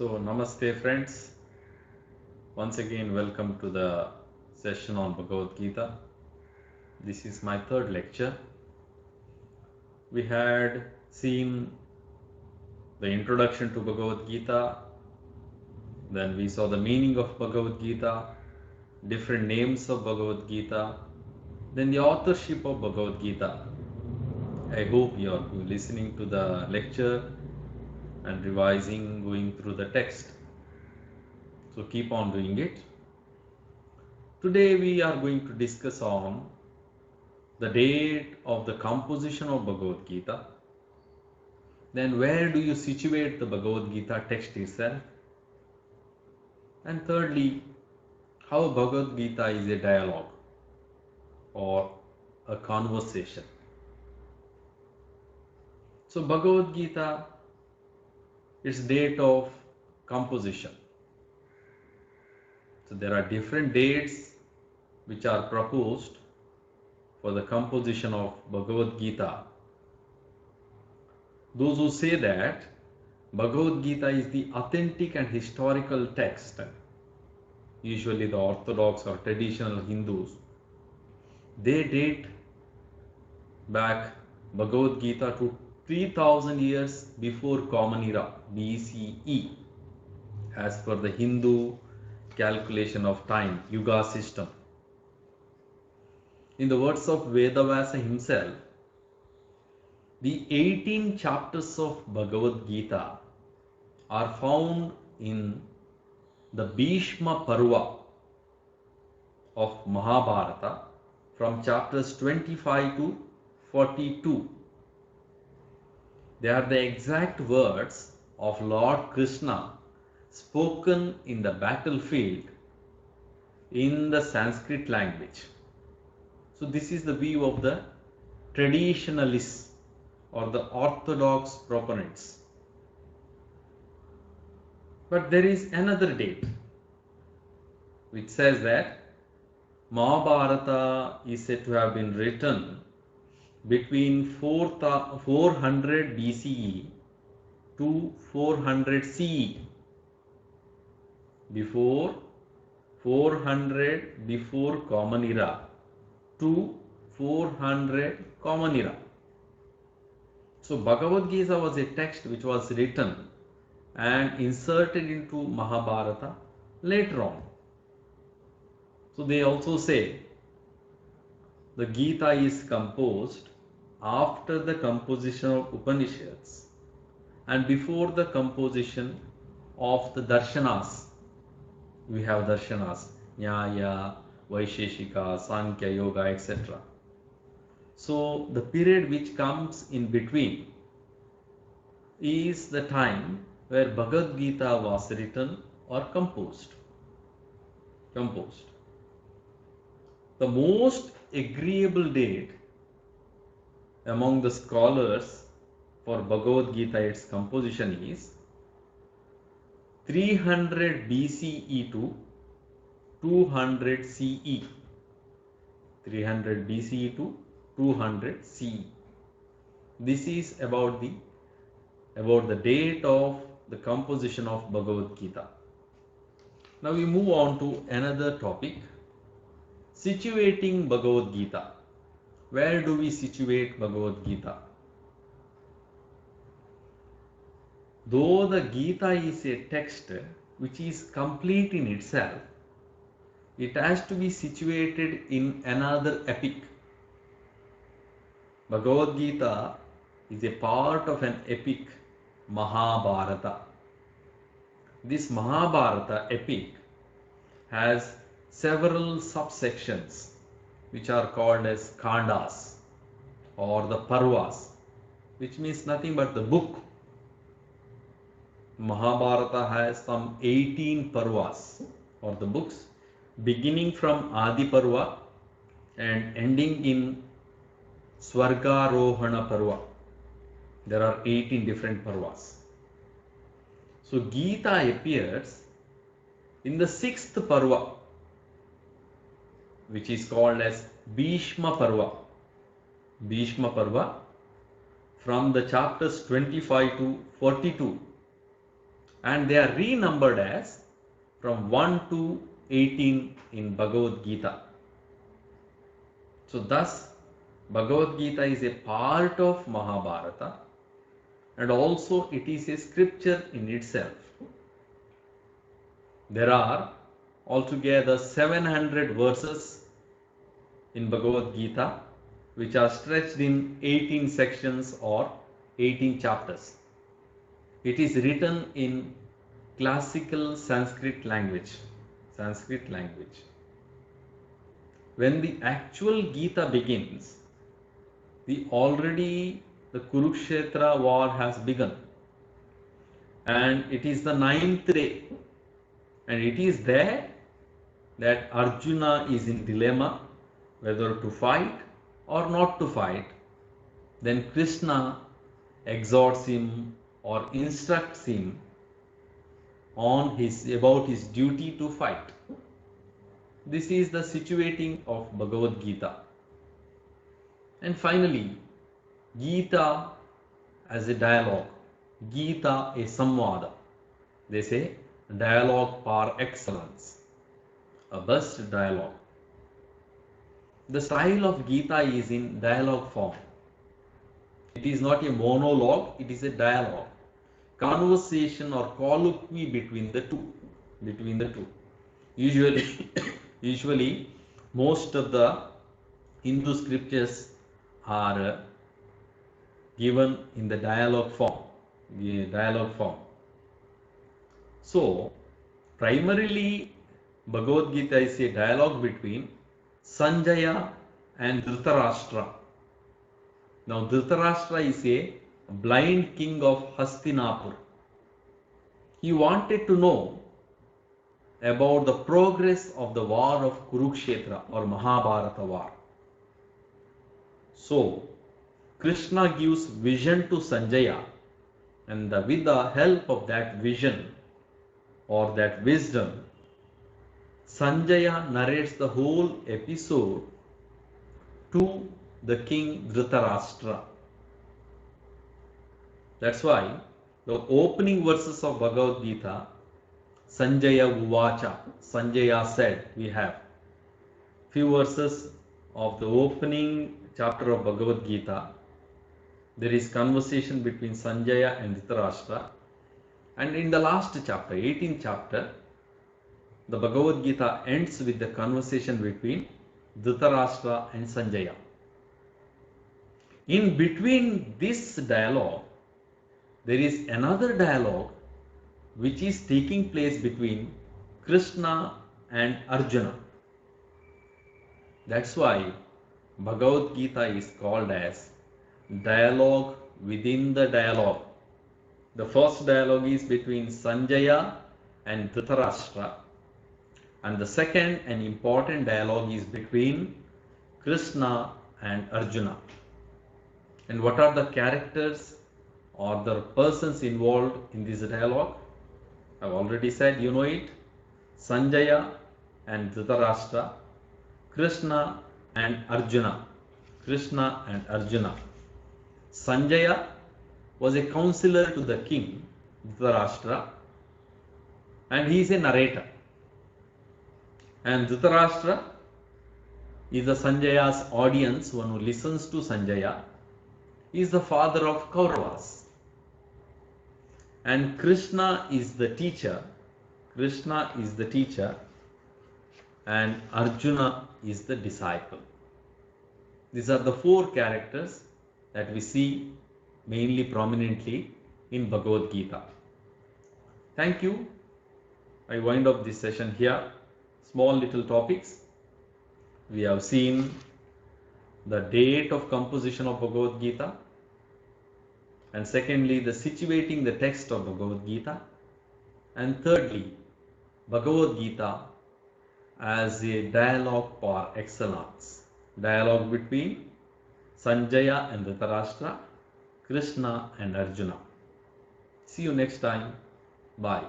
So, Namaste, friends. Once again, welcome to the session on Bhagavad Gita. This is my third lecture. We had seen the introduction to Bhagavad Gita, then we saw the meaning of Bhagavad Gita, different names of Bhagavad Gita, then the authorship of Bhagavad Gita. I hope you are listening to the lecture and revising, going through the text. So, keep on doing it. Today, we are going to discuss on the date of the composition of Bhagavad Gita, then where do you situate the Bhagavad Gita text itself, and thirdly, how Bhagavad Gita is a dialogue or a conversation. So Bhagavad Gita, its date of composition. So there are different dates which are proposed for the composition of Bhagavad Gita. Those who say that Bhagavad Gita is the authentic and historical text, usually the Orthodox or traditional Hindus, they date back Bhagavad Gita to 3000 years before Common Era, BCE, as per the Hindu calculation of time, Yuga system. In the words of Vedavasa himself, the 18 chapters of Bhagavad Gita are found in the Bhishma Parva of Mahabharata from chapters 25 to 42. They are the exact words of Lord Krishna spoken in the battlefield in the Sanskrit language. So this is the view of the traditionalists or the orthodox proponents. But there is another date which says that Mahabharata is said to have been written between 400 BCE to 400 CE. Before 400 before Common Era to 400 Common Era. So Bhagavad Gita was a text which was written and inserted into Mahabharata later on. So they also say the Gita is composed after the composition of Upanishads and before the composition of the Darshanas. We have Darshanas, Nyaya, Vaisheshika, Sankhya, Yoga, etc. So the period which comes in between is the time where Bhagavad Gita was written or composed. The most agreeable date among the scholars for Bhagavad Gita, its composition is 300 BCE to 200 CE. 300 BCE to 200 CE. This is about the date of the composition of Bhagavad Gita. Now we move on to another topic, situating Bhagavad Gita. Where do we situate Bhagavad Gita? Though the Gita is a text which is complete in itself, it has to be situated in another epic. Bhagavad Gita is a part of an epic, Mahabharata. This Mahabharata epic has several subsections which are called as Khandas or the Parvas, which means nothing but the book. Mahabharata has some 18 Parvas or the books, beginning from Adi Parva and ending in Swargarohana Parva. There are 18 different Parvas. So Gita appears in the 6th Parva, which is called as Bhishma Parva. Bhishma Parva from the chapters 25 to 42. and they are renumbered as from 1 to 18 in Bhagavad Gita. So thus Bhagavad Gita is a part of Mahabharata, and also it is a scripture in itself. There are altogether 700 verses in Bhagavad Gita, which are stretched in 18 sections or 18 chapters. It is written in classical Sanskrit language. When the actual Gita begins, the Kurukshetra war has begun, and it is the 9th day, and it is there that Arjuna is in dilemma whether to fight or not to fight. Then Krishna exhorts him or instructs him about his duty to fight. This is the situating of Bhagavad Gita. And finally, Gita as a dialogue, Gita a samvada. They say dialogue par excellence, a best dialogue. The style of Gita is in dialogue form. It is not a monologue, it is a dialogue, conversation or colloquy between the two. Usually, most of the Hindu scriptures are given in the dialogue form. So, primarily, Bhagavad Gita is a dialogue between Sanjaya and Dhritarashtra. Now, Dhritarashtra is a blind king of Hastinapur. He wanted to know about the progress of the war of Kurukshetra or Mahabharata war. So, Krishna gives vision to Sanjaya, and with the help of that vision or that wisdom, Sanjaya narrates the whole episode to the king Dhritarashtra. That's why the opening verses of Bhagavad Gita, Sanjaya Uvacha, Sanjaya said, we have few verses of the opening chapter of Bhagavad Gita. There is conversation between Sanjaya and Dhritarashtra, and in the last chapter, 18th chapter, the Bhagavad Gita ends with the conversation between Dhritarashtra and Sanjaya. In between this dialogue, there is another dialogue which is taking place between Krishna and Arjuna. That's why Bhagavad Gita is called as dialogue within the dialogue. The first dialogue is between Sanjaya and Dhritarashtra, and the second and important dialogue is between Krishna and Arjuna. And what are the characters or the persons involved in this dialogue? I've already said, you know it. Sanjaya and Dhritarashtra, Krishna and Arjuna. Sanjaya was a counselor to the king Dhritarashtra, and he is a narrator. And Dhritarashtra is the Sanjaya's audience, one who listens to Sanjaya. He is the father of Kauravas. And Krishna is the teacher. And Arjuna is the disciple. These are the four characters that we see mainly prominently in Bhagavad Gita. Thank you. I wind up this session here. Small little topics. We have seen the date of composition of Bhagavad Gita, and secondly, the situating the text of Bhagavad Gita, and thirdly, Bhagavad Gita as a dialogue par excellence, dialogue between Sanjaya and Dhritarashtra, Krishna and Arjuna. See you next time. Bye.